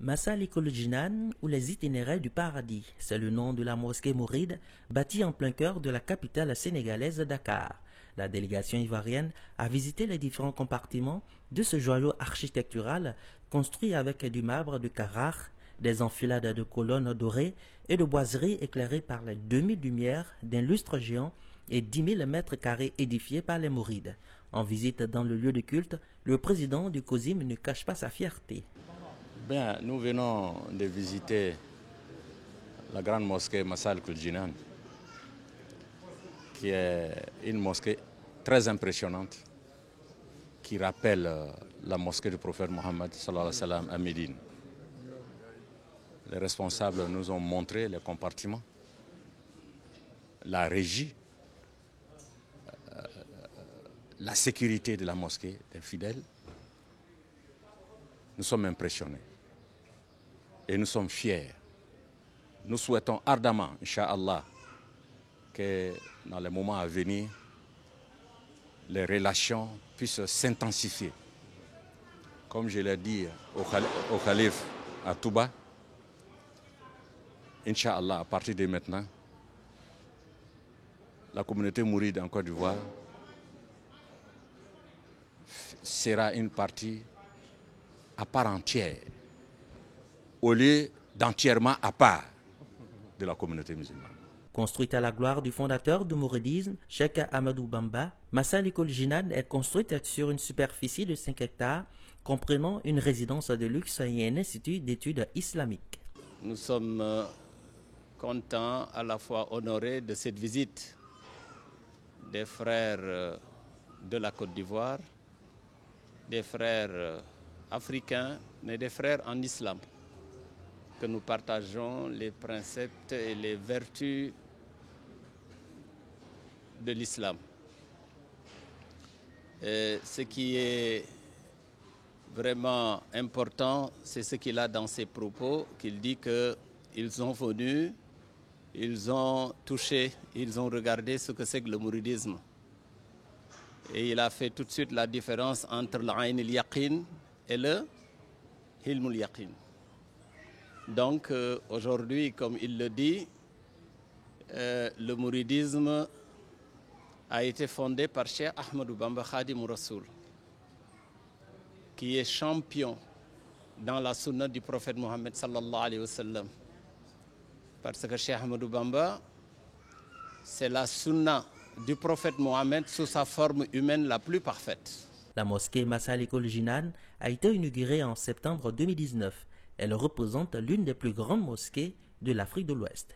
Massalikul Jinan ou les itinéraires du paradis, c'est le nom de la mosquée mouride bâtie en plein cœur de la capitale sénégalaise Dakar. La délégation ivoirienne a visité les différents compartiments de ce joyau architectural construit avec du marbre de Carrare, des enfilades de colonnes dorées et de boiseries éclairées par les demi-lumières d'un lustre géant et 10 000 mètres carrés édifiés par les mourides. En visite dans le lieu de culte, le président du COSIM ne cache pas sa fierté. Bien, nous venons de visiter la grande mosquée Massalikul Jinan, qui est une mosquée très impressionnante, qui rappelle la mosquée du prophète Mohammed sallallahu alayhi wa sallam à Médine. Les responsables nous ont montré les compartiments, la régie, la sécurité de la mosquée des fidèles. Nous sommes impressionnés et nous sommes fiers. Nous souhaitons ardemment, Inch'Allah, que dans les moments à venir, les relations puissent s'intensifier. Comme je l'ai dit au calife à Touba, Inch'Allah, à partir de maintenant, la communauté mouride en Côte d'Ivoire sera une partie à part entière, au lieu d'entièrement à part de la communauté musulmane. Construite à la gloire du fondateur du mouridisme, Cheikh Ahmadou Bamba, Massalikul Jinan est construite sur une superficie de 5 hectares, comprenant une résidence de luxe et un institut d'études islamiques. Nous sommes contents, à la fois honorés de cette visite des frères de la Côte d'Ivoire, des frères africains, mais des frères en islam, que nous partageons les préceptes et les vertus de l'islam. Ce qui est vraiment important, c'est ce qu'il a dans ses propos, qu'il dit qu'ils sont venus, ils ont touché, ils ont regardé ce que c'est que le mouridisme. Et il a fait tout de suite la différence entre l'Ayn al-Yaqin et le Hilm al-Yaqin. Donc aujourd'hui, comme il le dit, le mouridisme a été fondé par Cheikh Ahmadou Bamba Khadim Rassoul, qui est champion dans la sunna du prophète Mohammed sallallahu alayhi wa sallam. Parce que Cheikh Ahmadou Bamba, c'est la sunna du prophète Mohammed sous sa forme humaine la plus parfaite. La mosquée Massalikul Jinan a été inaugurée en septembre 2019. Elle représente l'une des plus grandes mosquées de l'Afrique de l'Ouest.